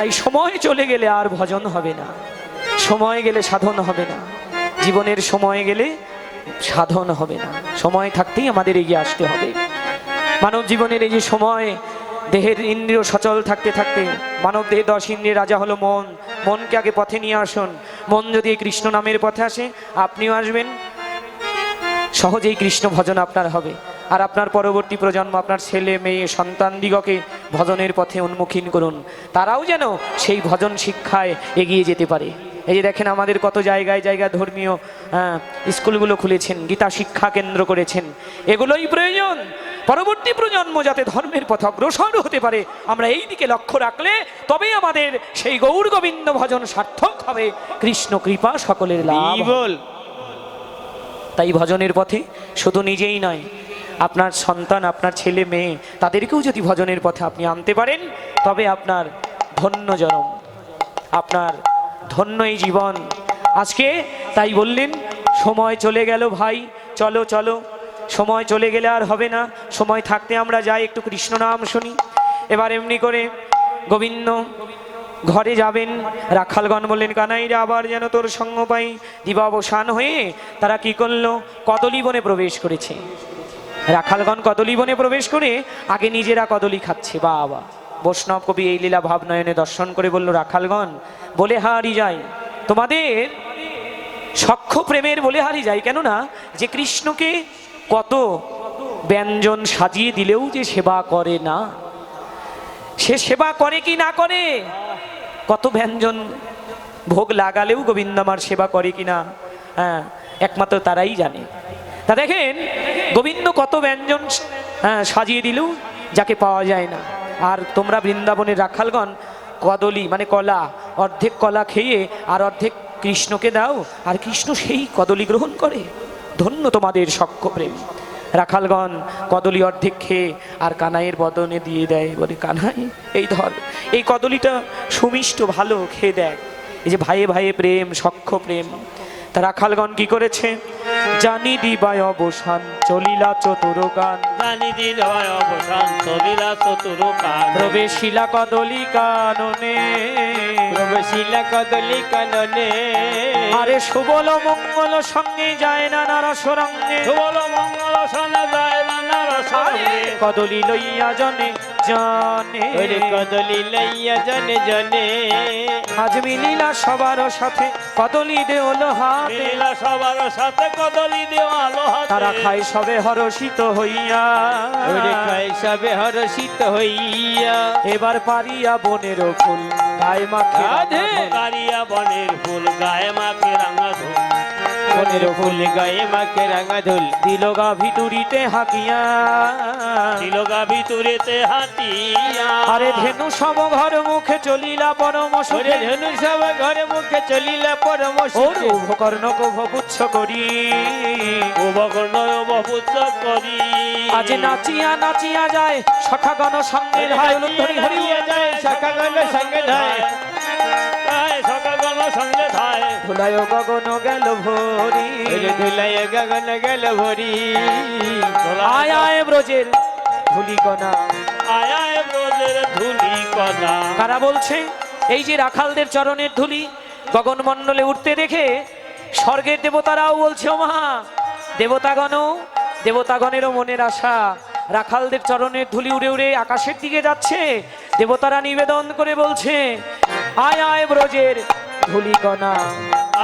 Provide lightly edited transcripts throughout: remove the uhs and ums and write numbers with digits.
তাই সময় চলে গেলে আর ভজন হবে না, সময় গেলে সাধন হবে না, জীবনের সময় গেলে সাধন হবে না। সময় থাকতেই আমাদের এগিয়ে আসতে হবে। মানব জীবনের এই যে সময়, দেহের ইন্দ্রিয় সচল থাকতে থাকতে, মানব দেহে 10 ইন্দ্রিয়ের রাজা হলো মন। মনকে আগে পথে নিয়ে আসুন। মন যদি এই কৃষ্ণ নামের পথে আসে, আপনিও আসবেন, সহজেই কৃষ্ণ ভজন আপনার হবে। আর আপনার পরবর্তী প্রজন্ম, আপনার ছেলে মেয়ে সন্তান দিগকে ভজনের পথে উন্মুখীন করুন, তারাও যেন সেই ভজন শিক্ষায় এগিয়ে যেতে পারে। এই যে দেখেন আমাদের কত জায়গায় জায়গায় ধর্মীয় স্কুলগুলো খুলেছেন, গীতা শিক্ষা কেন্দ্র করেছেন। এগুলোই প্রয়োজন। পরবর্তী প্রজন্ম যাতে ধর্মের পথে অগ্রসর হতে পারে, আমরা এই দিকে লক্ষ্য রাখলে তবেই আমাদের সেই গৌর গোবিন্দ ভজন সার্থক হবে। কৃষ্ণ কৃপা সকলের লাভ। তাই ভজনের পথে শুধু নিজেই নয়, আপনার সন্তান, আপনার ছেলে মেয়ে, তাদেরকেও যদি ভজনের পথে আপনি আনতে পারেন, তবে আপনার ধন্য জনম, আপনার ধন্য এই জীবন। আজকে তাই বললেন, সময় চলে গেল ভাই, চলো চলো। সময় চলে গেলে আর হবে না, সময় থাকতে আমরা যাই একটু কৃষ্ণ নাম শুনি। এবার এমনি করে গোবিন্দ ঘরে যাবেন। রাখালগণ বললেন, কানাইরা আবার যেন তোর সঙ্গ পাই। দিবাবসান হয়ে তারা কি করলো? কদলী বনে প্রবেশ করেছে। রাখালগণ কদলী বনে প্রবেশ করে আগে নিজেরা কদলী খাচ্ছে। বাবা, বৈষ্ণব কবি এই লীলা ভাবনয়নে দর্শন করে বলল, রাখালগণ বলে হারি যায়, তোমাদের সখ্য প্রেমের বলে হারি যায়। কেননা যে কৃষ্ণকে কত ব্যঞ্জন সাজিয়ে দিলেও যে সেবা করে না, সে সেবা করে কি না করে? কত ব্যঞ্জন ভোগ লাগালেও গোবিন্দ আমার সেবা করে কিনা, একমাত্র তারাই জানে। তা দেখেন গোবিন্দ কত ব্যঞ্জন সাজিয়ে দিলেও যাকে পাওয়া যায় না। আর তোমরা বৃন্দাবনের রাখালগণ কদলী মানে কলা, অর্ধেক কলা খেয়ে আর অর্ধেক কৃষ্ণকে দাও, আর কৃষ্ণ সেই কদলী গ্রহণ করে। ধন্য তোমাদের সখ্য প্রেম। রাখালগণ কদলী অর্ধেক খেয়ে আর কানাইয়ের বদনে দিয়ে দেয়, বলে কানাই এই ধর, এই কদলীটা সুমিষ্ট, ভালো, খেয়ে দেখ। এই যে ভাইয়ে ভাইয়ে প্রেম, সখ্য প্রেম। তা রাখালগণ কি করেছে? জানি দিবায় অবসান চলিলা চতুরগান, জানি দিবায় অবসান চলিলা চতুরগান। প্রবেশিলা কদলী কাননে, প্রবেশিলা কদলী কাননে। আরে সুবল মঙ্গল সঙ্গে যায় না নারস রঙ্গে, সুবল মঙ্গল সঙ্গে যায় না নারস রঙ্গে। কদলী লইয়া জনে জনে, কদলী লইয়া জনে জনে। আজ মিলিলা সবার সাথে কদলী দেওল হাতে, মিলিলা সবার সাথে কদলী দেওয়াল হাতে। তারা খায় সবে হরষিত হইয়া, খায় সবে হরষিত হইয়া। এবার পারিয়া বনের ফুল গায়ে মাখে, পারিয়া বনের ফুল গায়ে মাখে রাঙা ধুল, বনের ফুল গায়ে মাখে রাঙা ধুল। দিল গা ভিতুরিতে হাকিয়া, দিল গা ভিতুরিতে হাতিয়া। আরে ধেনু সম ঘর মুখে চলিলা পরম সুখে, ধেনু সব ঘরে মুখে চলিলা পরম সুখে। উপকর্ণ কুভপুচ্ছ করি, উপকর্ণ উপপুচ্ছ করি। আজ নাচিয়া নাচিয়া যায় সখাগণ সঙ্গে ধায়, ধরি হরিয়া যায় সখাগণ সঙ্গে ধায়, সখাগণ সঙ্গে ধায়। ধুলায় গগন গেল ভরি, ধুলায় গগন গেল ভরি। আয় আয় ব্রজের ধুলিকণা, আয় আয় ব্রজের ধুলিকণা। কারা বলছে? এই যে রাখালদের চরণের ধুলি গগন মণ্ডলে উঠতে দেখে স্বর্গের দেবতারাও বলছে, ও মা, দেবতাগণেরও মনের আশা, রাখালদের চরণের ধুলি উড়ে উড়ে আকাশের দিকে যাচ্ছে। দেবতারা নিবেদন করে বলছে, আয় আয় ব্রজের ধুলিকণা,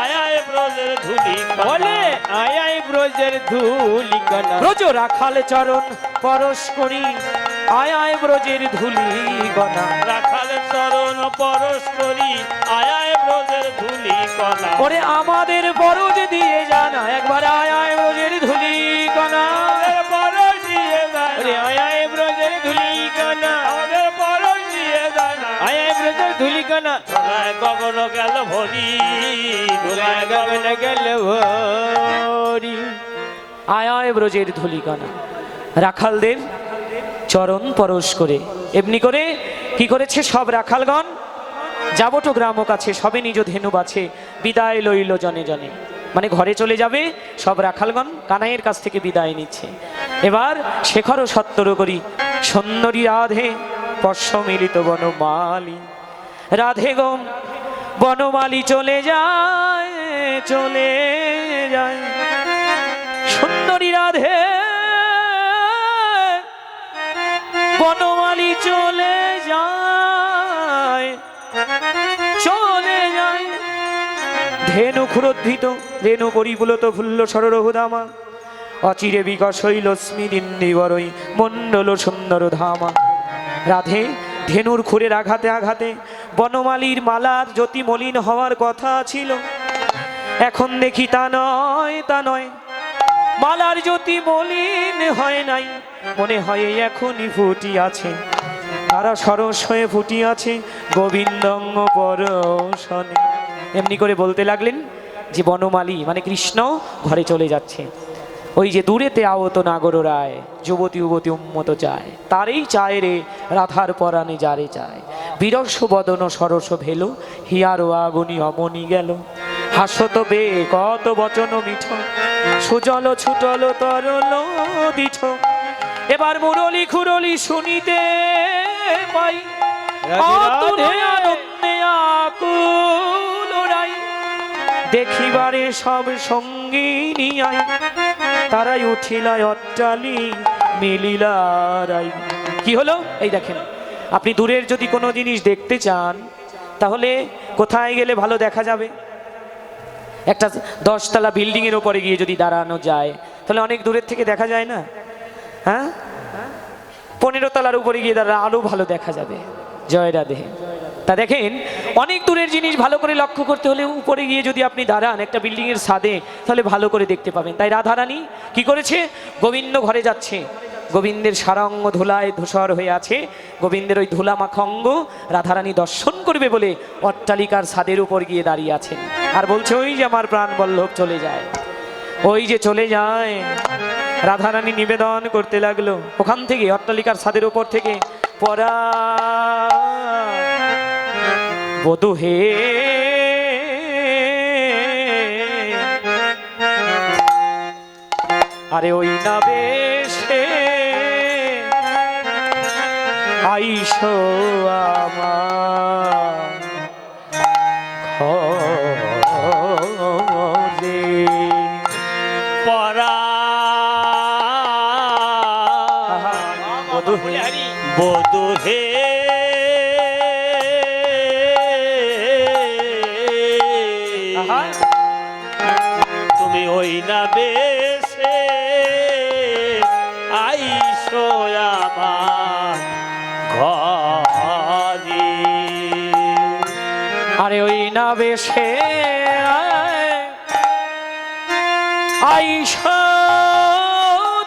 আয় আয় ব্রজের ধুলিকণা। বলে আয় আয় ব্রজের ধুলিকণা। ব্রজ রাখাল চরণ পরশ করি, আয় আয় ব্রজের ধুলিকণা। রাখাল চরণ পরশ করি, আয় আয় ব্রজের ধুলিকণা। ওরে আমাদের বরজ দিয়ে জানা, একবার আয় আয় ব্রজের ধুলিকণা। পরশ দিয়ে জানা, আয় আয় ব্রজের ধুলিকণা। আমাদের পরশ দিয়ে জানা, আয় আয় ব্রজের ধুলিকণা। ধুলায় গগন গেল ভরি, ধুলায় গগন গেল ভরি। আয় আয় ব্রজের ধুলিকণা। রাখালদের চরণ পরশ করে এমনি করে কি করেছে সব রাখালগণ? যাবট গ্রাম কাছে সবে নিজ ধেনু বাছে, বিদায় লইল জনে জনে। মানে ঘরে চলে যাবে সব রাখালগণ, কানাইয়ের কাছ থেকে বিদায় নিচ্ছে। এবার শেখর সত্তর করি সুন্দরী রাধে পশ্চ মিলিত বনমালী। রাধে গো বনমালী চলে যায়, চলে যায় সুন্দরী রাধে, বনমালী চলে যায়, চলে যায়। ধেনু ক্ষুরোদ্ধিত রেণু পরিপুলত ফুল্ল সররহুদামা, অচিরে বিকশ হইল স্মিদিন্দি বরই মণ্ডল সুন্দর ধামা। রাধে ধেনুর খুরের আঘাতে আঘাতে বনমালীর মালার জ্যোতি মলিন হওয়ার কথা ছিল, এখন দেখি তা নয়, তা নয়, মালার জ্যোতি মলিন হয় নাই, মনে হয় এখনই ফুটি আছে, তারা সরস হয়ে ফুটি আছে গোবিন্দঙ্গ পরশনে। এমনি করে বলতে লাগলেন যে বনমালী মানে কৃষ্ণ ঘরে চলে যাচ্ছে। ওই যে দূরেতে আহত নাগর রায়, যুবতী যুবতী উন্মত চায়, তারই চায় রে রাধার পরাণে যারে চায়, বিরস বদন সরস ভেল, হিয়ার আগুনি অমনি গেল, হাসত বে কত বচন মিঠ, সুজল ছুটল তরল দিঠ, এবার মুরলি খুরলি শুনিতে পাই, আতুরে আনন্দে আকুল রাই, দেখিবারে সব সঙ্গিনী আই, তারাই উঠিলায় অট্টালি মিলিলারাই। কি হলো এই দেখেন, আপনি দূরের যদি কোনো জিনিস দেখতে চান তাহলে কোথায় গেলে ভালো দেখা যাবে? একটা 10 তলা বিল্ডিং এর উপরে গিয়ে যদি দাঁড়ানো যায় তাহলে অনেক দূরের থেকে দেখা যায় না? হ্যাঁ, 15 তলার উপরে গিয়ে দাঁড়ালে আরো ভালো দেখা যাবে। জয় রাধে। তা দেখেন, অনেক দূরের জিনিস ভালো করে লক্ষ্য করতে হলে উপরে গিয়ে যদি আপনি দাঁড়ান একটা বিল্ডিং এর ছাদে, তাহলে ভালো করে দেখতে পাবেন। তাই রাধারানী কি করেছে, গোবিন্দ ঘরে যাচ্ছে, গোবিন্দের সারা অঙ্গ ধুলায় ধূসর হয়ে আছে, গোবিন্দের ওই ধুলা মাখা অঙ্গ রাধারানী দর্শন করবে বলে অট্টালিকার ছাদের উপর গিয়ে দাঁড়িয়ে আছেন, আর বলছে ওই যে আমার প্রাণ বল্লভ চলে যায়, ওই যে চলে যায়। রাধারানী নিবেদন করতে লাগলো ওখান থেকে, অট্টালিকার ছাদের উপর থেকে, পরা বধূ হে, আরে ওই না বেশে আইসো আমার ঘরে, পরা বধূ হে, বধূ হে, তুমি ওই না বেশে আইসো আমার ঘরে, আরে ওই না বেশে আইসো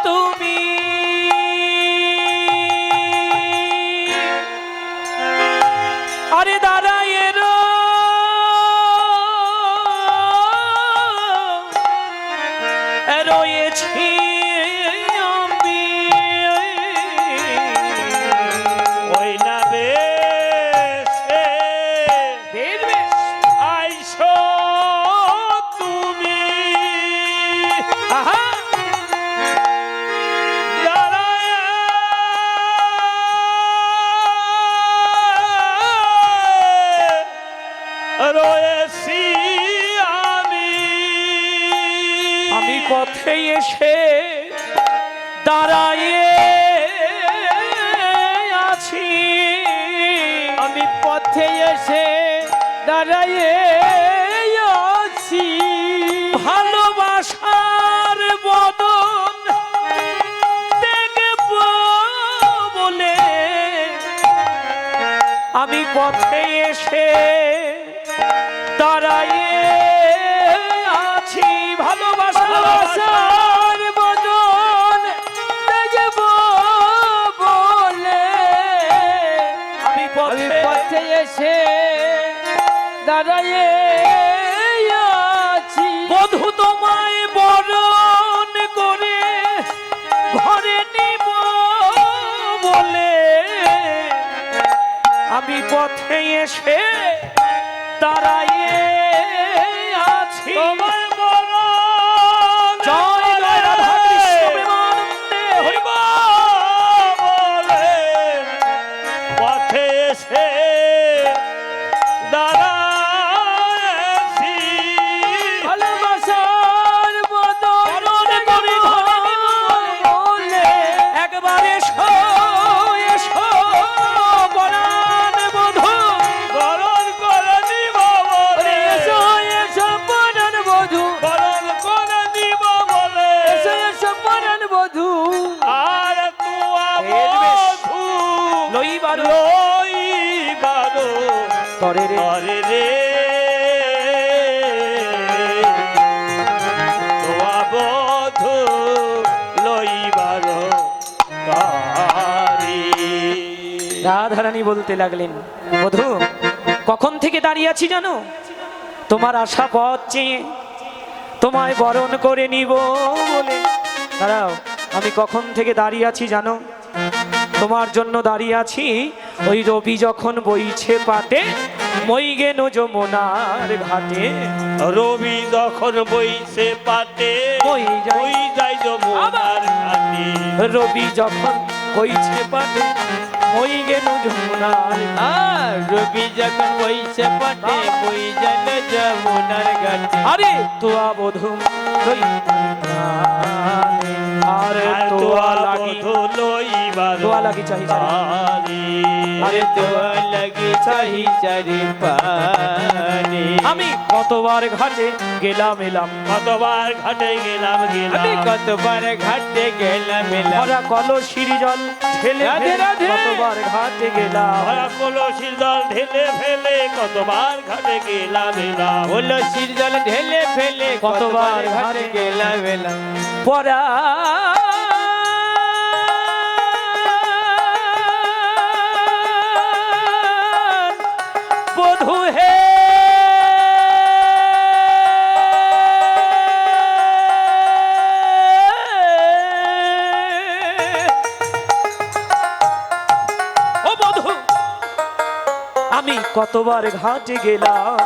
তুমি, আরে দাঁড়ায় রয়েছি আমি, ওই না বেশে আইসো তুমি, আহা রয়েছি আমি, আমি পথে এসে দাঁড়ায়ে আছি, আমি পথে এসে দাঁড়াইয়ে আছি, ভালোবাসার বদন দেখব বলে আমি পথে এসে দাঁড়ায়ে আছি, ভালোবাসার বদন দেখব বলে আমি পথে এসে দাঁড়াইয়ে আছি, বধূ তোমায় বরণ করে ঘরে নিব বলে আমি পথে এসে দাঁড়াইয়ে আছি, তোমার বরণ জয় জয় রাধা কৃষ্ণ প্রেমানন্দে হরি বলে পথে এসে তরে রে তরে রে তোয়া বধূ লইবার তারি। রাধারানী বলতে লাগলেন, বধূ কখন থেকে দাঁড়িয়ে আছি জানো? তোমার আশা পথ চেয়ে তোমায় বরণ করে নিব বলে। দাঁড়াও, আমি কখন থেকে দাঁড়িয়ে আছি জানো? তোমার জন্য দাঁড়িয়ে আছি ওই রবি যখন বইছে পাটে, মই গেন যমুনার ঘাটে। রবি যখন বইছে পাটে বই যায়। বই যায় যমুনার ঘাটে। রবি যখন বইছে পাটে, মই গেন যমুনার। আর রবি যখন বইছে পাটে বই যায় যমুনার ঘাটে। আরে তোয়া বধূ লই আর তোয়া লাগি, লইবার তোয়া লাগি চাহি চারি। তারি। আরে তোয়া লাগি চাহি চারি পানি। আমি কতবার ঘাটে গেলাম এলাম, কতবার ঘাটে গেলাম আমি কতবার ঘাটে গেলাম এলাম। ভরা কলসির জল ঢেলে রাধে ফেলে রাধে। কতবার ঘাটে গেলাম। ভরা কলসির জল ঢেলে ফেলে কতবার ঘাটে গেলাম এলাম। কলসির জল ঢেলে ফেলে কতবার ঘাটে গেলাম এলাম। পরা বধূ হে ও বধূ, আমি কতবার ঘাটে গেলাম,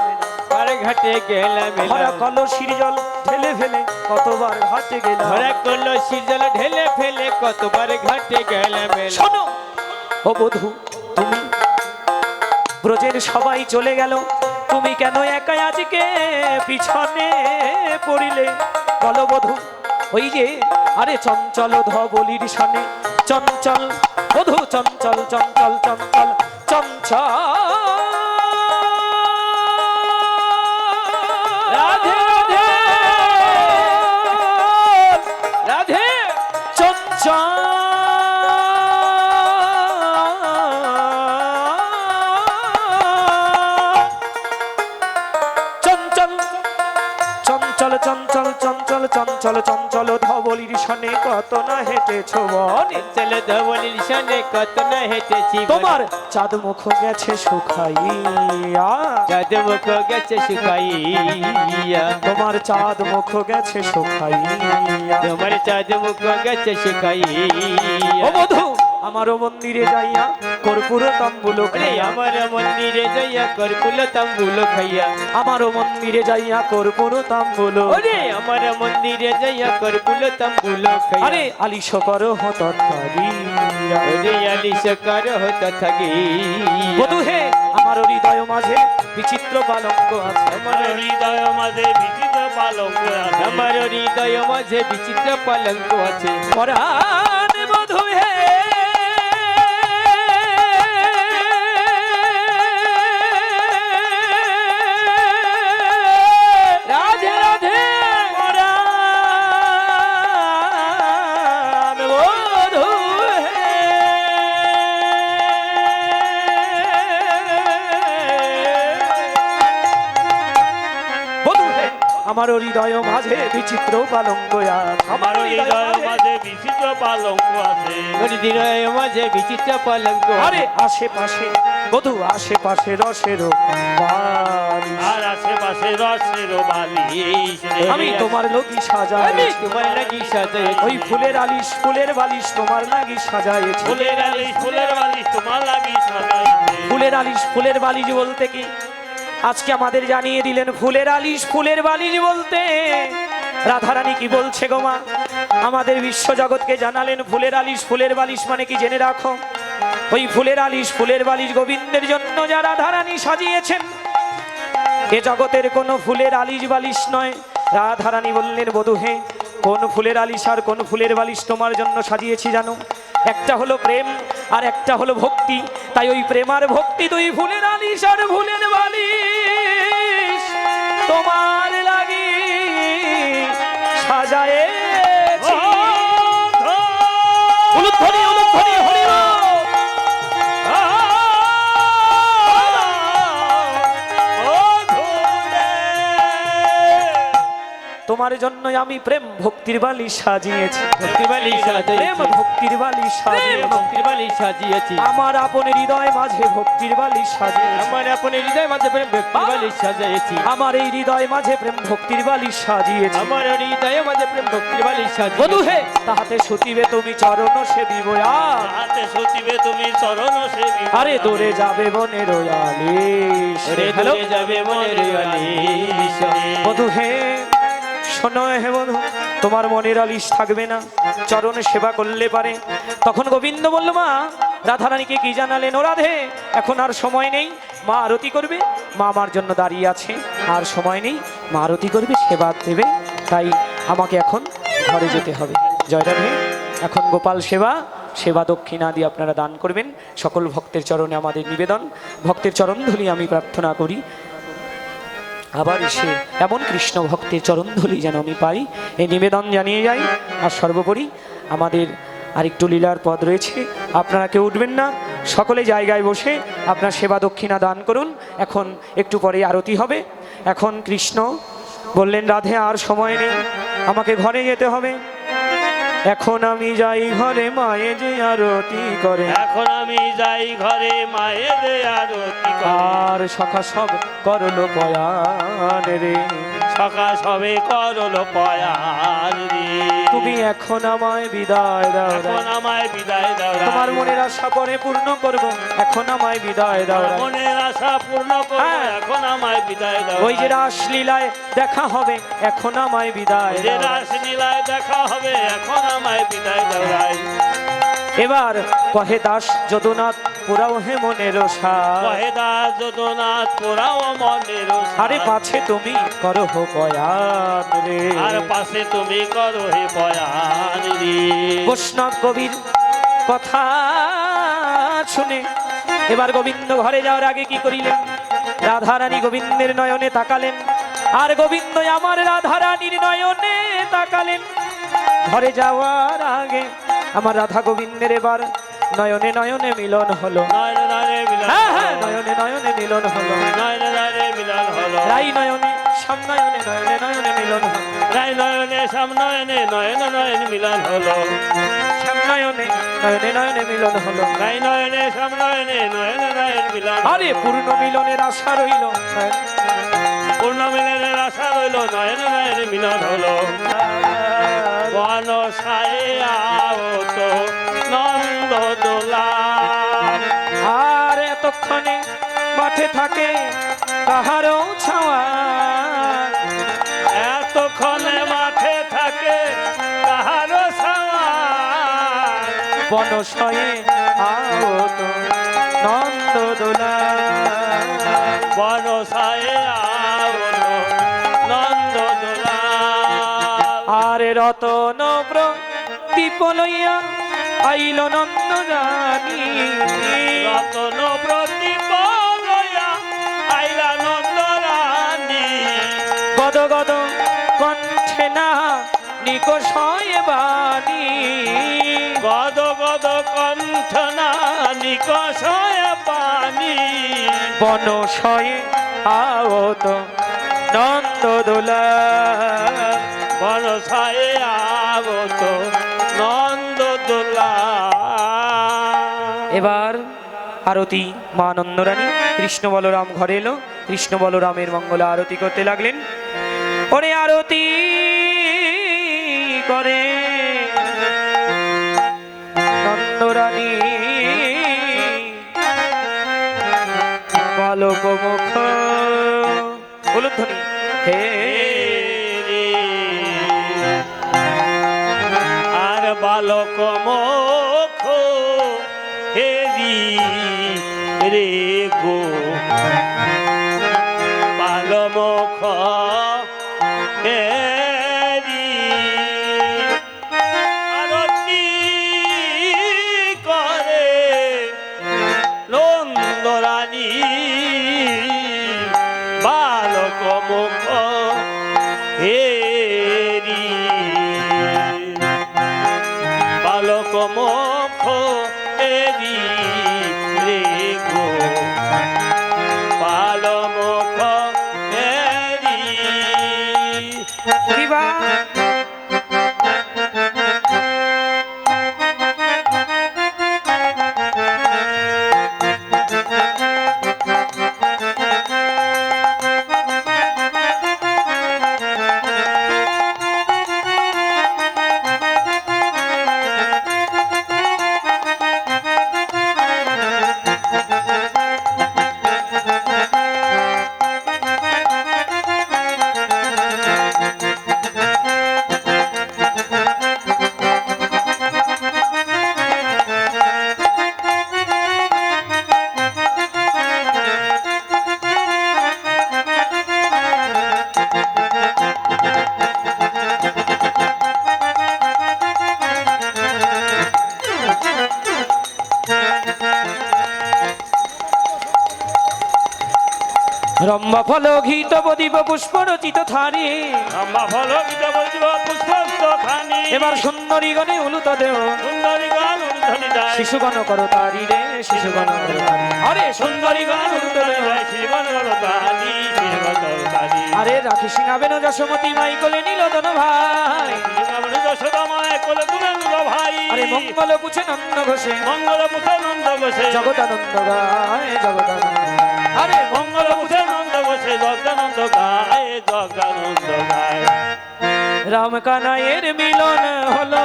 আর ঘাটে গেলাম ভরা এলাম। কলসির জল ঢেলে ফেলে কতবার ঘাটে গেলাম। ভরা কলসির জল ঢেলে ফেলে কতবার ঘাটে গেলাম এলাম। শোনো ও বধূ, তুমি ব্রজের সবাই চলে গেল, তুমি কেন একাই আজকে পিছনে পড়িলে? বলো বধূ, ওই যে আরে চঞ্চল ধবলির সনে, চঞ্চল বধূ চঞ্চল চঞ্চল চঞ্চল চঞ্চল। রাধে রাধে রাধে চঞ্চল চঞ্চল চঞ্চল চঞ্চল চঞ্চল চঞ্চল চঞ্চল ধবলির সনে কত না হেঁটেছ বনে। চল ধবলির সনে কত না হেঁটেছি বনে। তোমার চাঁদ মুখ গেছে শুকাইয়া, চাঁদ মুখ গেছে শুকাইয়া। তোমার চাঁদ মুখ গেছে শুকাইয়া। তোমার চাঁদ মুখ গেছে শুকাইয়া। ও বধূ, আমারও মন্দিরে যাইয়া কর্পূর তাম্বুল ওরে খাইয়া, আমার মন্দিরে যাইয়া কর্পুল তাম্বুল খাইয়া। আমারও মন্দিরে যাইয়া কর্পূর তাম্বুল। ওরে আমার মন্দিরে যাইয়া কর্পুল তাম্বুল খাইয়া। আরে আলিশ করো হত থারিয়া। ওরে আলিশ কর হত থাকিয়া। বধূ হে, আমার হৃদয় মাঝে বিচিত্র পালঙ্ক আছে। আমার হৃদয় মাঝে বিচিত্র পালঙ্ক আছে। আমার হৃদয় মাঝে বিচিত্র পালঙ্ক আছে। পরাণ বধূ হে, রাধে রাধে পরাণ বধূ হে। বধূ হে, আমার হৃদয় মাঝে বিচিত্র পালঙ্ক আছে। আমার হৃদয় মাঝে বিচিত্র পালঙ্ক আছে। হৃদয় মাঝে বিচিত্র পালঙ্ক। আরে আশেপাশে বধূ, আশেপাশে রসের বারিশ। আর আশেপাশে রসের বালিশ রে। আমি তোমার লগি আমি সাজাইছি, তোমার লাগি সাজাইছি। ওই ফুলের আলিশ ফুলের বালিশ তোমার লাগি সাজাইছি। ফুলের আলিশ ফুলের বালিশ তোমার লাগি সাজাইছে। ফুলের আলিশ ফুলের বালিশ বলতে কি আজকে আমাদের জানিয়ে দিলেন। ফুলের আলিশ ফুলের বালিশ বলতে রাধারানী কি বলছে গো মা? আমাদের বিশ্ব জগৎকে জানালেন ফুলের আলিশ ফুলের বালিশ মানে কি জেনে রাখো। ওই ফুলের আলিশ ফুলের বালিশ গোবিন্দের জন্য যা রাধারানী সাজিয়েছেন, এ জগতের কোনো ফুলের আলিশ বালিশ নয়। রাধারানী বললেন, বধূ হে, কোন ফুলের আলিশ আর কোন ফুলের বালিশ তোমার জন্য সাজিয়েছি জানো? একটা হলো প্রেম আর একটা হলো ভক্তি। তাই ওই প্রেম আর ভক্তি, দুই ফুলের আলিশ আর ফুলের বালিশ তোমার লাগি সাজায়েছি। উলুধ্বনি উলুধ্বনি হরি বল। তোমার জন্য আমি প্রেম ভক্তির বালি সাজিয়েছি, ভক্তির বালি সাজিয়েছি। প্রেম ভক্তির বালি প্রেম সাজিয়েছি, ভক্তির বালি সাজিয়েছি। আমার আপন হৃদয় মাঝে ভক্তির বালি সাজিয়েছি, আমার আপন হৃদয় মাঝে প্রেম ভক্তির বালি সাজিয়েছি। আমার এই হৃদয় মাঝে প্রেম ভক্তির বালি সাজিয়েছি। আমার হৃদয় মাঝে প্রেম ভক্তির বালি সাজিয়েছি। বধূ হে তাহাতে সতীবে তুমি চরণ সেবিব আর, হাতে সচিবে তুমি চরণ সেবি। আরে দূরে যাবে বনের আলিশ। ওরে হ্যালো দূরে যাবে মনের আলিশ। বধূ হে শোনো হে বধূ, তোমার মনের আলিশ থাকবে না, চরণে সেবা করলে পারে। তখন গোবিন্দ বলল, মা রাধারানীকে কি জানালেন? ও রাধে, এখন আর সময় নেই, মা আরতি করবে, মা আমার জন্য দাঁড়িয়ে আছে, আর সময় নেই, মা আরতি করবে, সেবা দেবে, তাই আমাকে এখন ঘরে যেতে হবে। জয় রাধে। এখন গোপাল সেবা, সেবা দক্ষিণা দিয়ে আপনারা দান করবেন। সকল ভক্তের চরণে আমাদের নিবেদন, ভক্তের চরণ ধুলি আমি প্রার্থনা করি, আবার এসে এমন কৃষ্ণ ভক্তের চরণ ধুলি যেন আমি পাই, এই নিবেদন জানিয়ে যাই। আর সর্বোপরি আমাদের আরেকটু লীলার পদ রয়েছে, আপনারা কেউ উঠবেন না, সকলে জায়গায় বসে আপনার সেবা দক্ষিণা দান করুন। এখন একটু পরে আরতি হবে। এখন কৃষ্ণ বললেন, রাধে আর সময় নেই, আমাকে ঘরে যেতে হবে, এখন আমি যাই ঘরে, মায়ে যে আরতি করে, এখন আমি যাই ঘরে, মায়ের আরতি করে। আর সখা সব করলো পয়ান রে, সকা সবে করল পয়ার রে। তুমি এখন আমায় বিদায় দাও রে। এখন আমায় বিদায় দাও রাই। তোমার মনের আশা পরে পূর্ণ করব, এখন আমায় বিদায় দাও রে। মনের আশা পূর্ণ করো, হ্যাঁ। এখন আমায় বিদায় দাও ওই যে রাই। রাসলীলায় দেখা হবে, এখন আমায় বিদায় যে দাও রে। রাসলীলায় দেখা হবে, এখন আমায় বিদায় দাও রাই। এবার কহে দাস যদুনাথ পুরাও হে মনের সার, কহেদা যদুনাথ পোড়াও মনের সার। আরে পাছে তুমি করো পয়ান রে। আর পাশে তুমি করো হে পয়ান রে। বৈষ্ণব কবির কথা শুনে এবার গোবিন্দ ঘরে যাওয়ার আগে কি করিলেন? রাধারানী গোবিন্দের নয়নে তাকালেন, আর গোবিন্দ আমার রাধারানীর নয়নে তাকালেন। ঘরে যাওয়ার আগে আমার রাধা গোবিন্দের এবার নয়নে নয়নে মিলন হলো। নয়নে নয়নে মিলন হ্যাঁ হ্যাঁ, হলো। নয়নে নয়নে মিলন হলো। নয়নে নয়নে মিলন হলো। রাই নয়নে সামনয়নে নয়নে নয়নে মিলন হলো। রাই নয়নে সামনয়নে নয়নে নয়নে মিলন হলো। সামনয়নে নয়নে নয়নে মিলন হলো। রাই নয়নে সামনয়নে নয়নে নয়নে মিলন হলো। আরে পূর্ণ মিলনের আশা রইল। পূর্ণ মিলনের আশা রইল, নয়নে নয়নে মিলন হলো। বন সায়ে আওত নন্দ দোলা। আর এতক্ষণে মাঠে থাকে কাহারও ছাওয়া, এতক্ষণে মাঠে থাকে কাহারো ছাওয়া। বনশয়ে আওত নন্দ দোলা। বন সায়ে আওত নন্দ দোলা। আর রতন প্রদীপ লইয়া আইল নন্দ রানী, রতন প্রদীপ লইয়া আইলা নন্দ রানী। গদ গদ কণ্ঠে না নিকষয় বাণী, গদ গদ কণ্ঠ না নিকষয় পানি। বনশয়ে আওত নন্দ দোলা। বন সায়ে আওত নন্দ দোলা। এবার আরতি মা নন্দরানী কৃষ্ণ বলরাম ঘরে এলো, কৃষ্ণ বলরামের মঙ্গল আরতি করতে লাগলেন। ওরে আরতি করে নন্দরানী বালক মুখ বলুন ধ্বনি, হে রে আর বালক মুখ হেরি রে গো। বালমুখ হেরি আরতি করে নন্দরানী। বালক মুখ হেরি বালক মুখ হেরি রে গো। বালক মুখ হেরি। হরি শিবা রম্বা ফল ঘিত প্রদীপ পুষ্প রচিত থারি আম্মা ফলো গীত বলছিব পুষ্পস্ত খানি এবার সুন্দরী গণে উলুত দেও সুন্দরী গান উর্ধনি যায় শিশুগণ করো তারি রে শিশুগণ করো তারি আরে সুন্দরী গণ উলুত দেও শ্রীগণ তালি শ্রীগণ তালি আরে রাখি সিংহাবেন যশোমতী মাই কোলে নীলদন ভাই যশোদামায় কোলে তুলে নিল ভাই আরে মঙ্গল পুছে নন্দ ঘোষে মঙ্গল মুখে নন্দ বসে জগদানন্দ গায় জগদানন্দ আরে মঙ্গল মুখে নন্দ বসে জগদানন্দ গায় জগদানন্দ গায় রাম কানাইয়ের মিলন হলো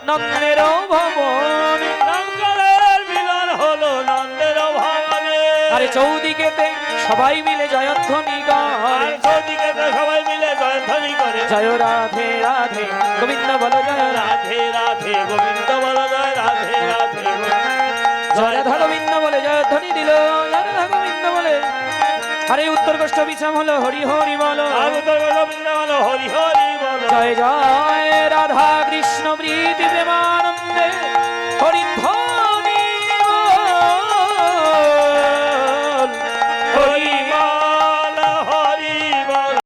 নন্দের ভবন রামকালের মিলন হলো নন্দের ভবনে আরে চৌদিকেতে সবাই মিলে জয়ধ্বনি আর গায় চৌদিকে সবাই মিলে জয়ধ্বনি করে জয় রাধে রাধে গোবিন্দ বল জয় রাধে রাধে গোবিন্দ বল জয় রাধে রাধে জয় রাধা গোবিন্দ বলে জয়ধ্বনি দিল জয় রাধা গোবিন্দ বলে আরে উত্তর কষ্ট বিশ্রাম হলো হরি হরি বল আর উত্তর গোবিন্দ বল হরি হরি বল জয় জয় রাধা কৃষ্ণ প্রীতি প্রেমা